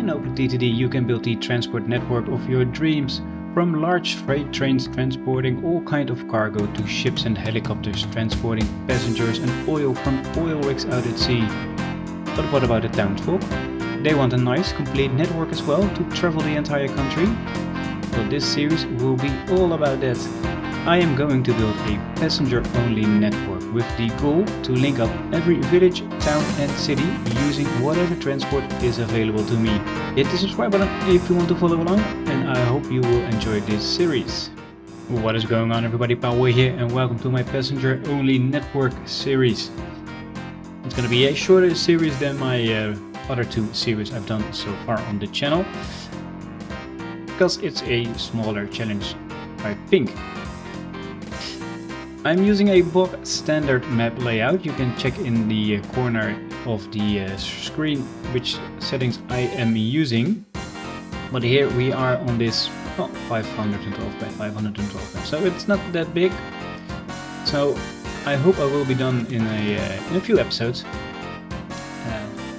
OpenTTD you can build the transport network of your dreams, from large freight trains transporting all kind of cargo to ships and helicopters transporting passengers and oil from oil rigs out at sea. But what about the townsfolk? They want a nice complete network as well to travel the entire country? Well, this series will be all about that. I am going to build a passenger-only network with the goal to link up every village, town and city using whatever transport is available to me. Hit the subscribe button if you want to follow along, and I hope you will enjoy this series. What is going on, everybody? Powell here, and welcome to my passenger-only network series. It's going to be a shorter series than my other two series I've done so far on the channel, because it's a smaller challenge, I think. I'm using a bog standard map layout. You can check in the corner of the screen which settings I am using. But here we are on this 512 by 512 map, so it's not that big. So I hope I will be done in a few episodes.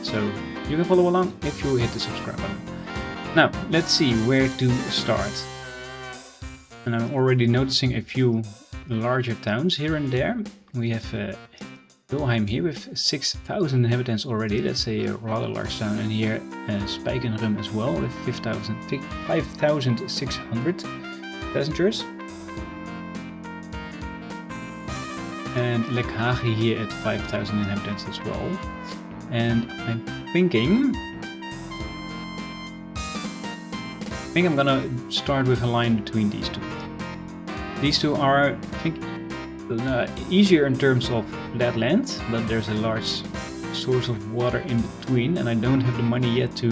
So you can follow along if you hit the subscribe button. Now let's see where to start. And I'm already noticing a few larger towns here and there. We have Wilhelm here with 6,000 inhabitants already. That's a rather large town. And here Spijkenrum as well with 5,600 passengers. And Lekhage here at 5,000 inhabitants as well. And I'm thinking I'm gonna start with a line between these two. These two are, I think, easier in terms of flat land, but there's a large source of water in between, and I don't have the money yet to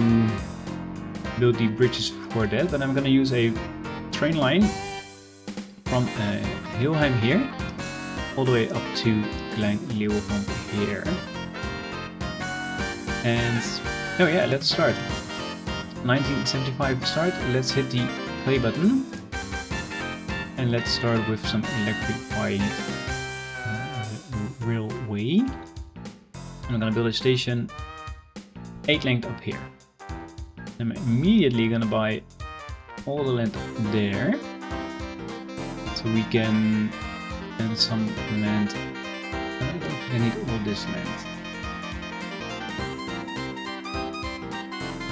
build the bridges for that. But I'm gonna use a train line from Wilhelm here, all the way up to Klein Leeuwenkamp here. And oh yeah, let's start. 1975 start. Let's hit the play button. And let's start with some electrified railway. And I'm gonna build a station 8 length up here. I'm immediately gonna buy all the land up there, so we can spend some land. I don't think I need all this land.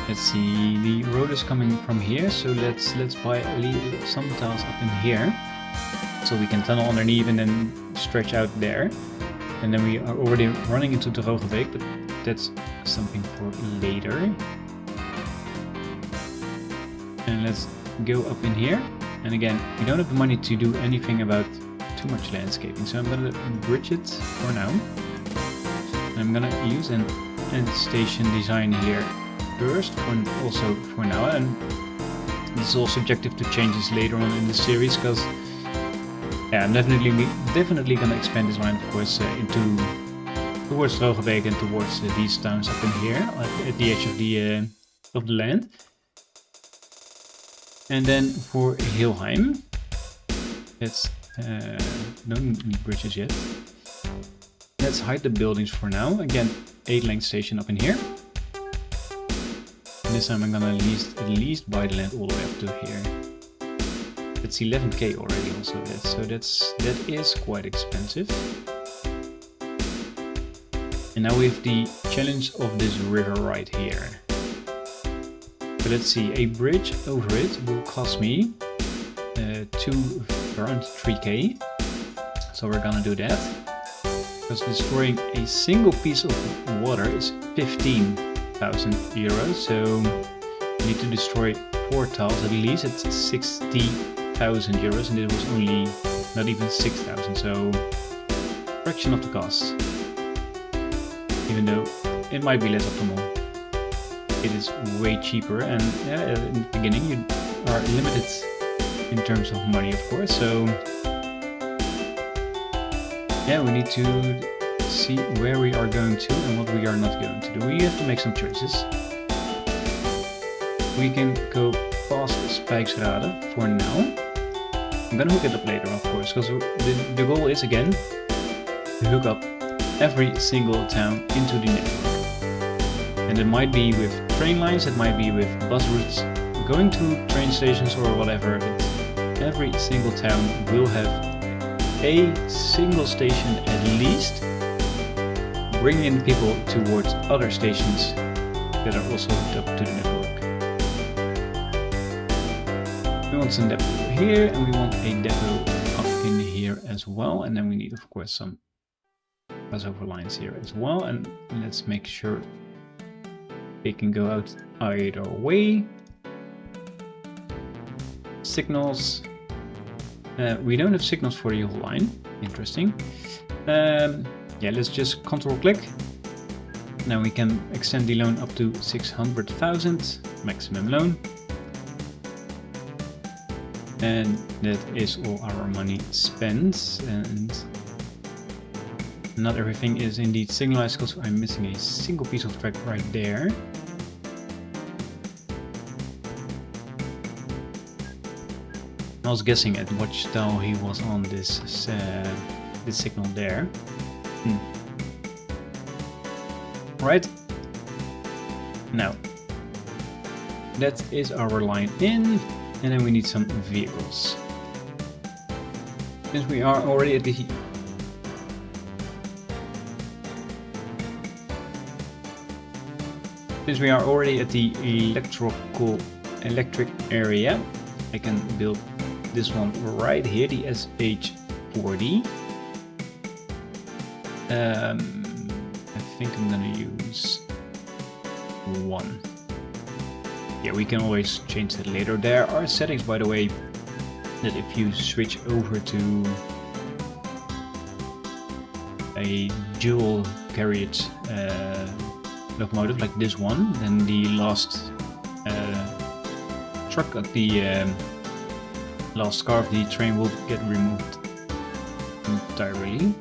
Let's see, the road is coming from here, so let's buy some tiles up in here, so we can tunnel underneath and then stretch out there. And then we are already running into the Rogebeek, but that's something for later. And let's go up in here. And again, we don't have the money to do anything about too much landscaping, so I'm gonna bridge it for now. And I'm gonna use an end station design here first, also for now, and this is all subjective to changes later on in the series, because yeah, I'm definitely gonna expand this line, of course, towards Rogebeek and towards these towns up in here at the edge of the land. And then for Wilhelm, let's don't need bridges yet. Let's hide the buildings for now. Again, 8 length station up in here. This time I'm gonna at least buy the land all the way up to here. That's 11k already also, that is quite expensive. And now we have the challenge of this river right here. So let's see, a bridge over it will cost me around 3k. So we're gonna do that. Because destroying a single piece of water is 15,000 euros, so we need to destroy 4 tiles at least. It's 60,000 euros, and it was only not even 6,000, so fraction of the cost. Even though it might be less optimal, it is way cheaper, and in the beginning you are limited in terms of money, of course, so yeah, we need to see where we are going to and what we are not going to do. We have to make some choices. We can go past Spijksrade for now. I'm gonna hook it up later, of course, because the goal is again to hook up every single town into the network. And And it might be with train lines, it might be with bus routes going to train stations or whatever, but every single town will have a single station at least, bringing people towards other stations that are also hooked up to the network. We want some depot here, and we want a depot up in here as well, and then we need of course some crossover lines here as well, and let's make sure they can go out either way. Signals. We don't have signals for the whole line. Interesting. Yeah, let's just control click. Now we can extend the loan up to 600,000 maximum loan. And that is all our money spent. And not everything is indeed signalized because I'm missing a single piece of track right there. I was guessing at what style he was on this signal there. Right. Now, that is our line in, and then we need some vehicles. Since we are already at the electric area, I can build this one right here, the SH40. I think I'm gonna use one. Yeah, we can always change that later. There are settings, by the way, that if you switch over to a dual carriage locomotive like this one, then the last truck at the last car of the train will get removed entirely.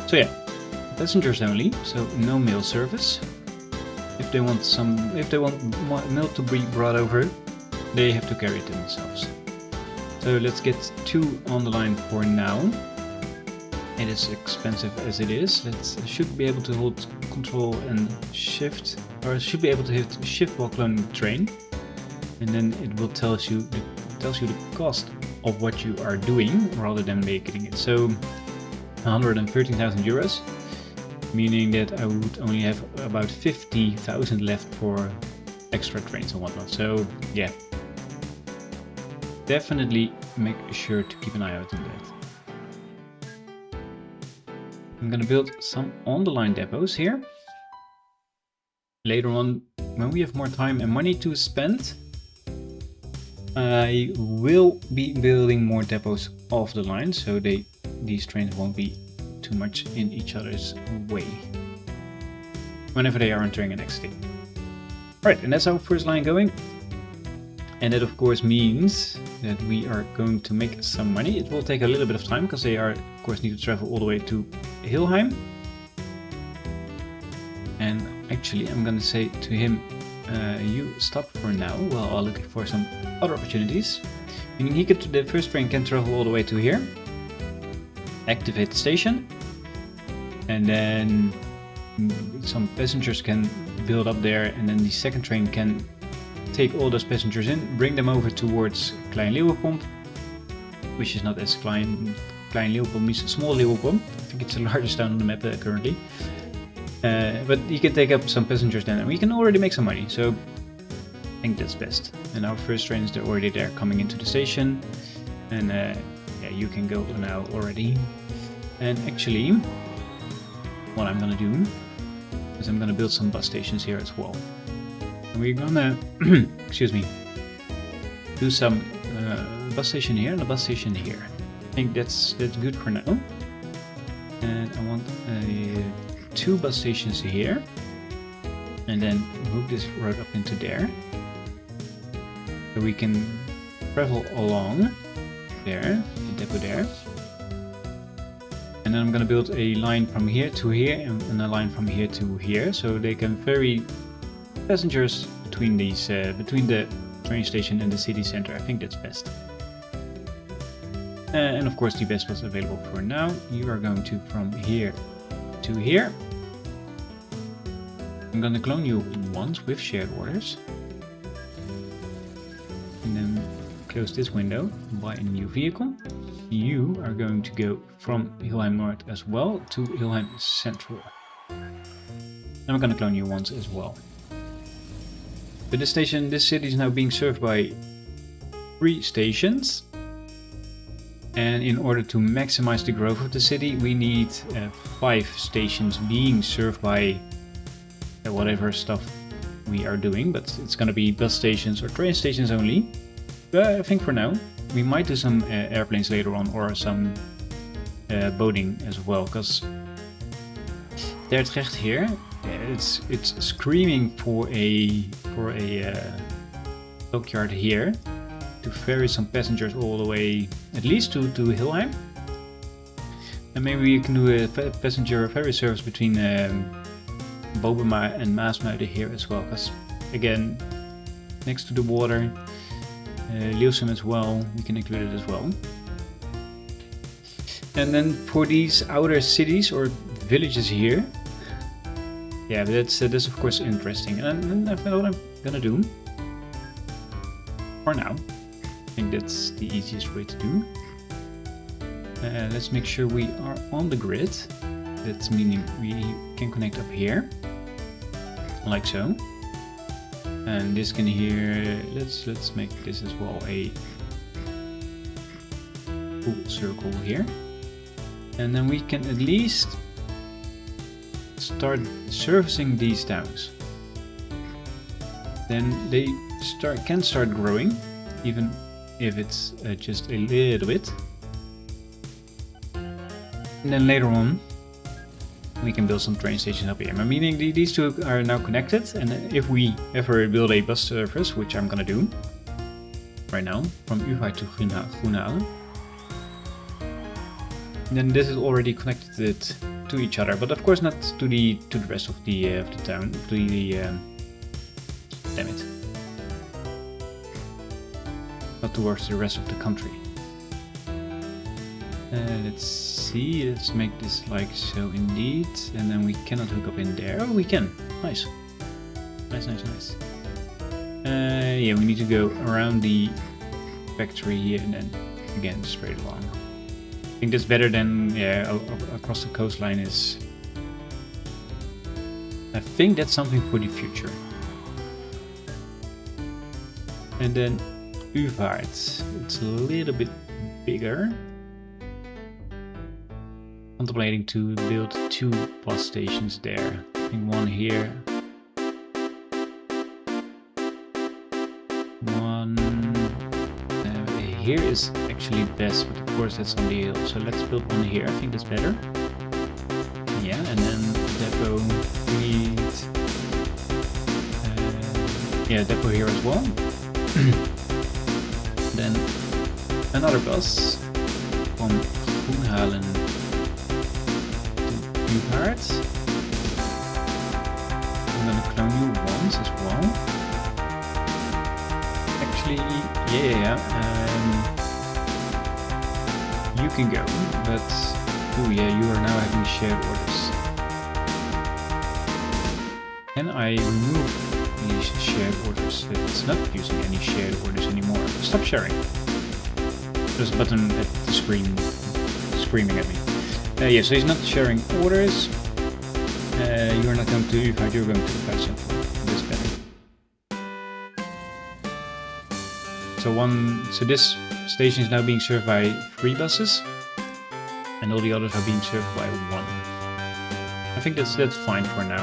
So yeah, passengers only, so no mail service. If they want mail to be brought over, they have to carry it themselves. So let's get 2 on the line for now. It is expensive as it is. Should be able to hold control and shift, or should be able to hit shift while cloning the train, and then it will tells you the cost of what you are doing rather than making it. So 113,000 euros, meaning that I would only have about 50,000 left for extra trains and whatnot. So yeah, definitely make sure to keep an eye out on that. I'm gonna build some on-the-line depots here. Later on, when we have more time and money to spend, I will be building more depots off the line, so these trains won't be too much in each other's way whenever they are entering an exit. Right, and that's our first line going. And that of course means that we are going to make some money. It will take a little bit of time because they are, of course, need to travel all the way to Hilheim. And actually I'm gonna say to him, you stop for now while I look for some other opportunities. Meaning the first train can travel all the way to here, activate the station, and then some passengers can build up there, and then the second train can take all those passengers in, bring them over towards Klein Leeuwenpomp, which is not as Klein Leeuwenpomp, means small Leeuwenpomp. I think it's the largest town on the map currently. But you can take up some passengers then, and we can already make some money, so I think that's best. And our first train is already there coming into the station, and yeah, you can go now already. And actually, what I'm gonna do is I'm gonna build some bus stations here as well. And we're gonna, excuse me, do some bus station here and a bus station here. I think that's good for now. And I want 2 bus stations here, and then hook this road up into there, so we can travel along there, the depot there. And then I'm gonna build a line from here to here and a line from here to here, so they can ferry passengers between these, between the train station and the city center. I think that's best. And of course the best was available for now. You are going to from here to here. I'm gonna clone you ones with shared orders. And then close this window, buy a new vehicle. You are going to go from Hilheim North as well to Hilheim Central. And we're going to clone you once as well. But this city is now being served by 3 stations. And in order to maximize the growth of the city, we need 5 stations being served by whatever stuff we are doing. But it's going to be bus stations or train stations only. But I think for now, we might do some airplanes later on or some boating as well. Because Dordrecht here, it's screaming for a dockyard here to ferry some passengers all the way, at least to Hilheim. And maybe we can do a passenger ferry service between Bobema and Maasmuiden here as well, because again, next to the water, Leeuwsum as well, we can include it as well. And then for these outer cities or villages here, yeah, that's of course interesting. And what I'm gonna do for now, I think that's the easiest way to do. Let's make sure we are on the grid. That's meaning we can connect up here, like so. And this can here, let's make this as well a full circle here. And then we can at least start servicing these towns. Then they can start growing, even if it's just a little bit. And then later on, we can build some train stations up here. Meaning these two are now connected, and if we ever build a bus service, which I'm gonna do right now, from Uvaart to Groenhalen, then this is already connected to each other, but of course not to the rest of the town, to the damn it, not towards the rest of the country. Let's see, let's make this like so indeed, and then we cannot hook up in there. Oh, we can. Nice. Nice. Yeah, we need to go around the factory here and then again straight along. I think that's better than, yeah, across the coastline is... I think that's something for the future. And then Uvaart, it's a little bit bigger. Contemplating to build 2 bus stations there. I think one here. One here is actually best, but of course that's on the hill. So let's build one here. I think that's better. Yeah, and then depot we need. Yeah, depot here as well. Then another bus from Groenhalen. Uvaart. I'm gonna clone you once as well. Actually, yeah. You can go, but oh yeah, you are now having shared orders. Can I remove these shared orders? It's not using any shared orders anymore. Stop sharing. There's a button at the screen screaming at me. Yeah, so he's not sharing orders. You are not going to Uvaart, you're going to Uvaart Central. That's better. So this station is now being served by 3 buses, and all the others are being served by 1. I think that's fine for now.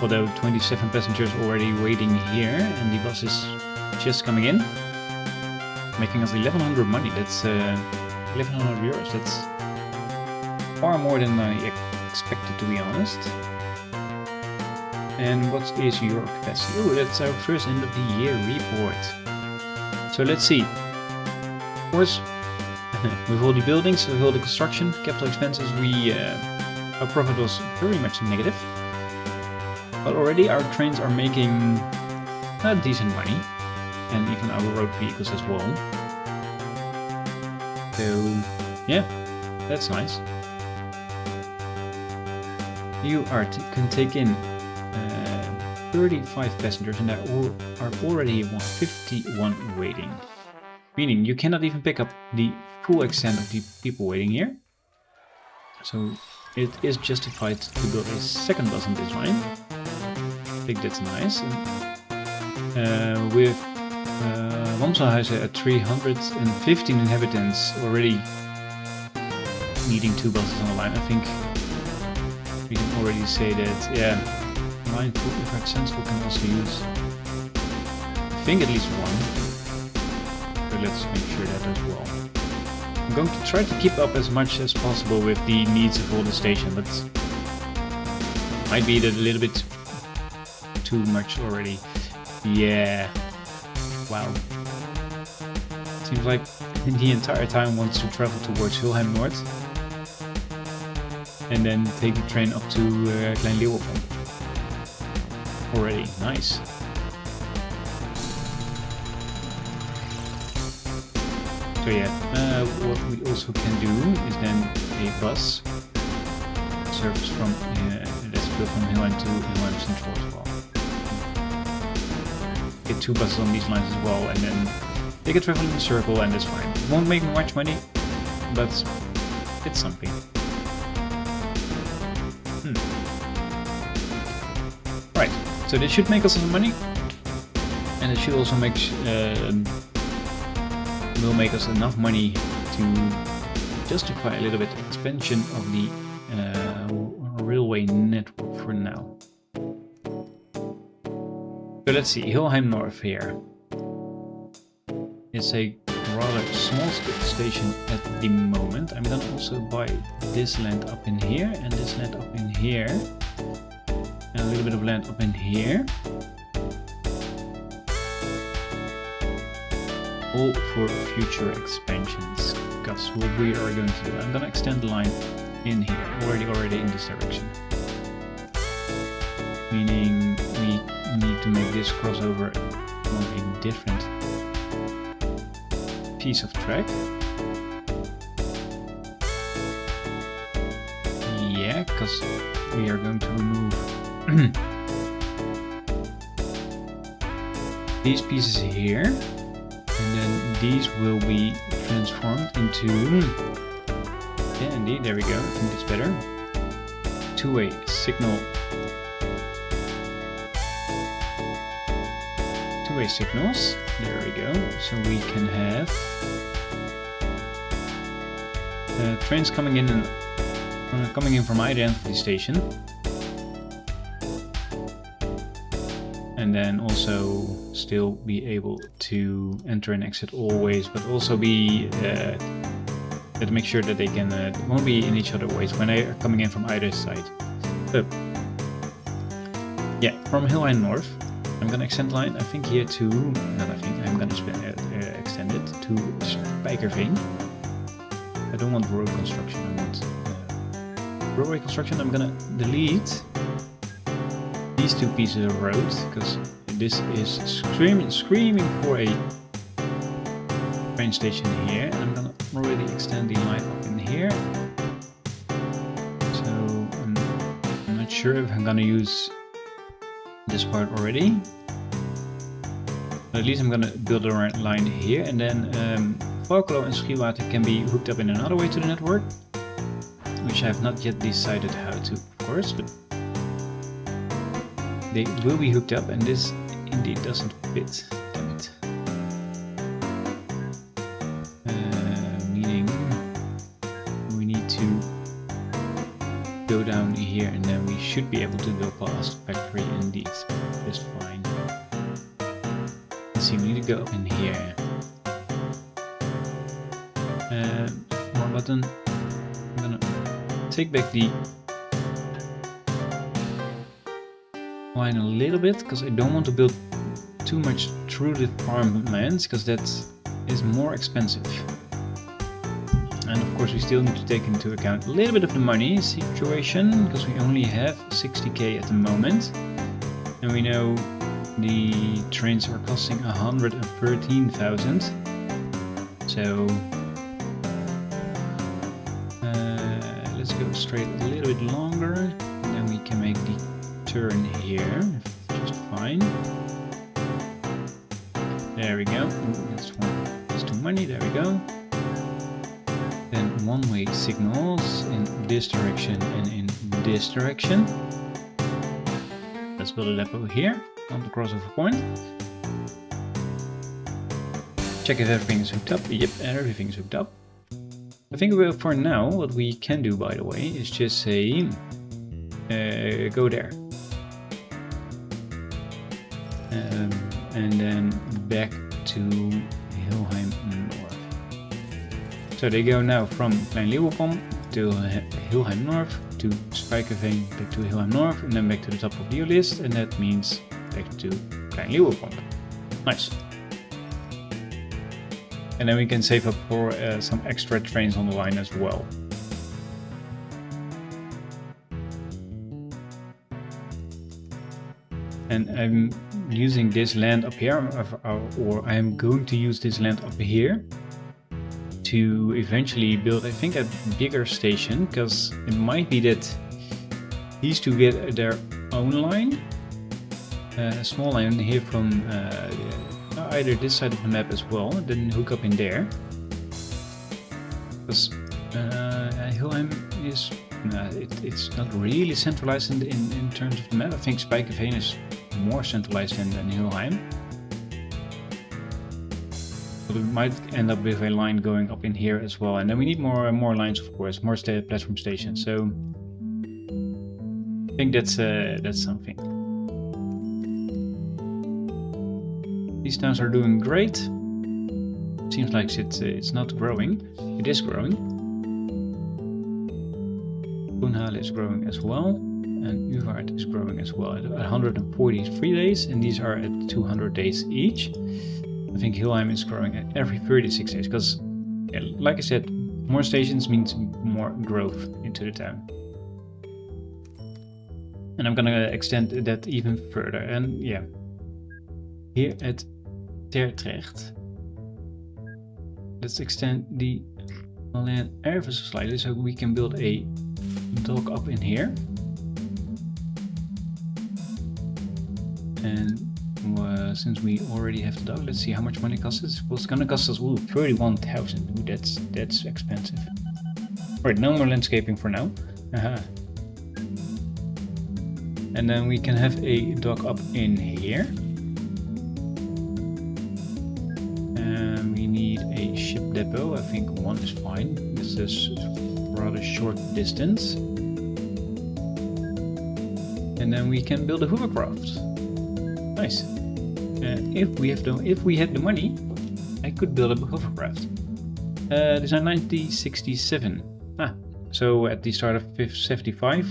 Although 27 passengers already waiting here, and the bus is just coming in, making us 1,100 money. That's 1,100 euros. That's far more than I expected, to be honest. And what is your capacity? Oh, that's our first end of the year report. So let's see. Of course, with all the buildings, with all the construction, capital expenses, our profit was very much negative. But already our trains are making decent money, and even our road vehicles as well. So yeah, that's nice. You can take in 35 passengers and there are already 51 waiting. Meaning you cannot even pick up the full extent of the people waiting here. So it is justified to build a second bus on this line. I think that's nice. With Wamselhuizen at 315 inhabitants already needing 2 buses on the line, I think we can already say that, yeah, line 45 Central can also use, I think, at least 1. So let's make sure that as well. I'm going to try to keep up as much as possible with the needs of all the station, but might be that a little bit too much already. Yeah. Wow. Seems like the entire time wants to travel towards Hulheim North and then take the train up to Klein Leeuwenhoek. Already, nice. So yeah, what we also can do is then a bus service from let's go from Hulheim to Hulheim Central as well. Get 2 buses on these lines as well, and then they can travel in a circle, and that's fine. It won't make much money, but it's something. Right, so this should make us some money, and it should also make will make us enough money to justify a little bit of expansion of the railway network for now. So let's see, Hulheim North here. It's a rather small station at the moment. I'm gonna also buy this land up in here and this land up in here. And a little bit of land up in here. All for future expansions. That's what we are going to do. I'm gonna extend the line in here, already in this direction. Meaning we need to make this crossover on a different piece of track. Yeah, because we are going to remove these pieces here, and then these will be transformed into, yeah, indeed, there we go, I think it's better, two-way signal. Two-way signals, there we go, so we can have trains coming in from either end of the station, and then also still be able to enter and exit always, but also be to make sure that they can won't be in each other's ways when they are coming in from either side. So yeah, from Hulheim North, I'm gonna extend line. I think here to not. I think I'm gonna extend it to Spijkerveen. I don't want road construction. I want railway construction. I'm gonna delete these 2 pieces of road because this is screaming for a train station here, and I'm gonna already extend the line up in here. So I'm not sure if I'm gonna use this part already, but at least I'm gonna build a line here, and then Valkelo and Schiwater can be hooked up in another way to the network, which I have not yet decided how to, of course, but they will be hooked up, and this indeed doesn't fit. Damn it. Meaning we need to go down here, and then we should be able to go past factory indeed, just fine. Let's see, we need to go up in here. More button. I'm gonna take back the line a little bit because I don't want to build too much through the farmlands because that is more expensive. And of course we still need to take into account a little bit of the money situation because we only have 60k at the moment, and we know the trains are costing 113,000. So let's go straight a little bit longer, and then we can make the turn here just line. There we go. Ooh, that's too many. There we go. Then one-way signals in this direction and in this direction. Let's build a depot here on the crossover point. Check if everything is hooked up. Yep, everything is hooked up. I think for now, what we can do, by the way, is just say, go there. And then back to Hilheim North. So they go now from Klein Leeuwenpom to Hilheim North, to Spijkerveen, back to Hilheim North, and then back to the top of the list, and that means back to Klein Leeuwenpom. Nice. And then we can save up for some extra trains on the line as well. And I'm using this land up here, or I am going to use this land up here to eventually build, I think, a bigger station, because it might be that these two get their own line, a small line here from either this side of the map as well, and then hook up in there. Because Hilheim is it's not really centralized in terms of the map. I think Spijkerveen is more centralized than Hilheim. But we might end up with a line going up in here as well, and then we need more lines, of course, more platform stations. So I think that's something. These towns are doing great. Seems like it's not growing. It is growing. Koenhalen is growing as well, and Uvaart is growing as well at 143 days, and these are at 200 days each. I think Hilheim is growing at every 36 days, because, yeah, like I said, more stations means more growth into the town. And I'm gonna extend that even further, and yeah, here at Tertrecht, let's extend the land ever so slightly so we can build a dock up in here. And since we already have the dock, let's see how much money it costs us. Well, it's gonna cost us 31,000. Ooh, that's expensive. Alright, no more landscaping for now. And then we can have a dock up in here. And we need a ship depot. I think one is fine. This is rather short distance. And then we can build a hovercraft. Nice. If we had the money, I could build a hovercraft. Design 1967. So at the start of 75,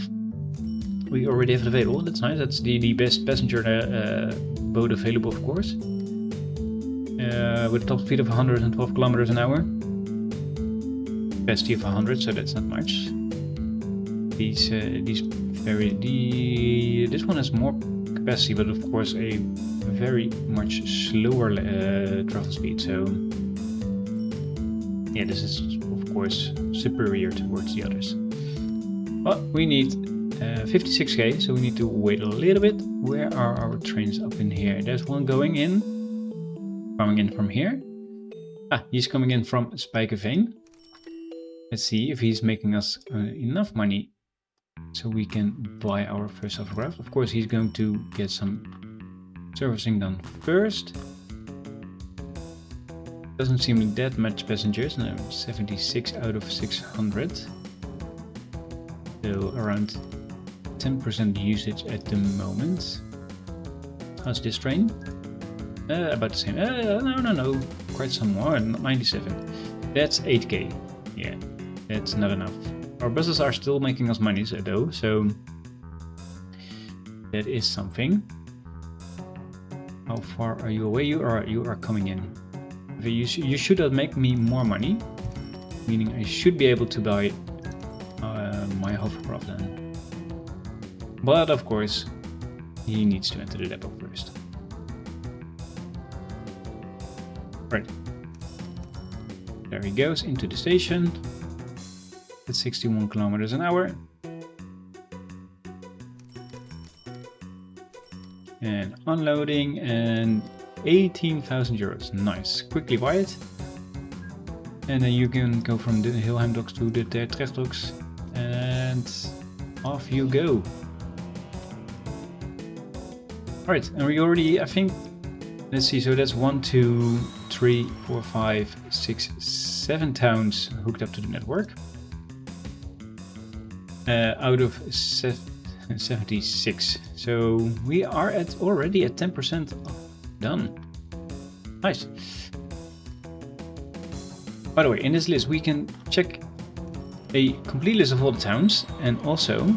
we already have it available. That's nice. That's the best passenger boat available, of course. With a top speed of 112 kilometers an hour. Capacity of 100, so that's not much. This one has more capacity, but of course a very much slower travel speed. So yeah, this is of course superior towards the others. But we need 56k, so we need to wait a little bit. Where are our trains up in here? There's one coming in from here. He's coming in from Spijkerveen. Let's see if he's making us enough money so we can buy our first hovercraft. Of course, he's going to get some servicing done first. Doesn't seem that much passengers. No, 76 out of 600. So around 10% usage at the moment. How's this train? About the same. No. Quite some more. 97. That's 8k. Yeah, that's not enough. Our buses are still making us money though, so that is something. How far are you away? You are coming in. You should make me more money, meaning I should be able to buy my hovercraft then. But of course, he needs to enter the depot first. Right. There he goes into the station. At 61 kilometers an hour. and unloading, and 18,000 euros. Nice. Quickly buy it. And then you can go from the Hilheim docks to the Utrecht docks, and off you go. Alright, and we already, I think, let's see, so that's 1, 2, 3, 4, 5, 6, 7 towns hooked up to the network. Out of 76. So we are already at 10% done. Nice. By the way, in this list we can check a complete list of all the towns, and also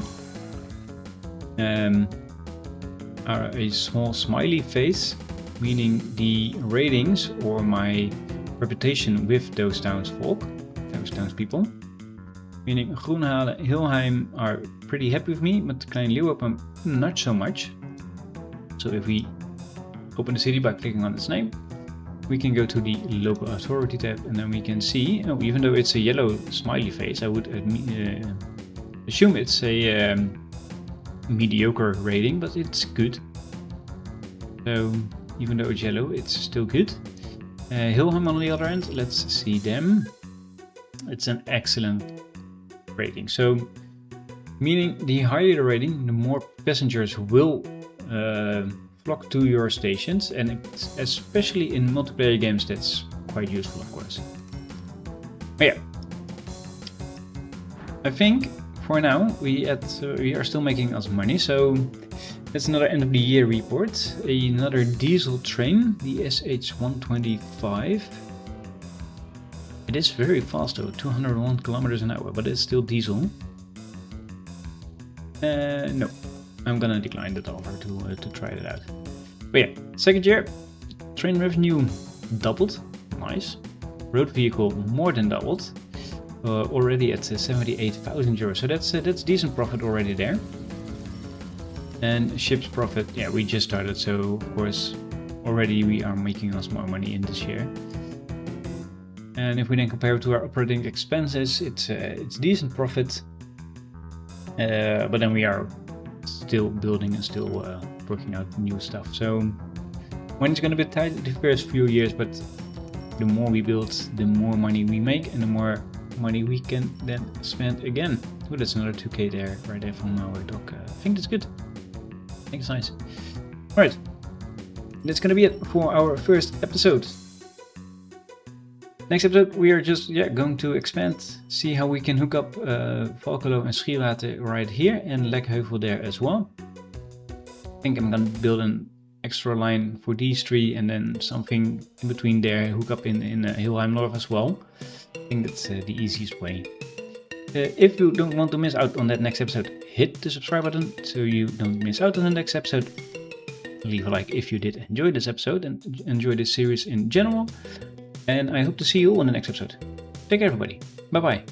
a small smiley face, meaning the ratings or my reputation with those townsfolk, those townspeople. Meaning Groenhalen, Hilheim are pretty happy with me, but Klein Leeuwarden not so much. So if we open the city by clicking on its name, we can go to the local authority tab, and then we can see, even though it's a yellow smiley face, I would assume it's a mediocre rating, but it's good. So even though it's yellow, it's still good. Hilheim on the other end, let's see them. It's an excellent rating. So meaning the higher the rating, the more passengers will flock to your stations, and it's, especially in multiplayer games, that's quite useful, of course. But yeah, I think for now we are still making us money. So that's another end of the year report. Another diesel train, the SH125. It is very fast though, 201 kilometers an hour, but it's still diesel. No, I'm gonna decline that offer to try it out. But yeah, second year, train revenue doubled, nice. Road vehicle more than doubled, already at 78,000 euros. So that's decent profit already there. And ships profit, yeah, we just started, so of course already we are making us more money in this year. And if we then compare it to our operating expenses, it's decent profit, but then we are still building and still working out new stuff. So when it's going to be tight the first few years, but the more we build, the more money we make, and the more money we can then spend again. Oh, that's another 2k there, right there from our dock. I think that's good. I think it's nice. Alright, that's going to be it for our first episode. Next episode we are just going to expand, see how we can hook up Valkelo and Schierwater right here, and Lekheuvel there as well. I think I'm going to build an extra line for these three, and then something in between there, hook up in Hilheim North as well. I think that's the easiest way. If you don't want to miss out on that next episode, hit the subscribe button so you don't miss out on the next episode. Leave a like if you did enjoy this episode and enjoy this series in general. And I hope to see you all in the next episode. Take care, everybody. Bye bye.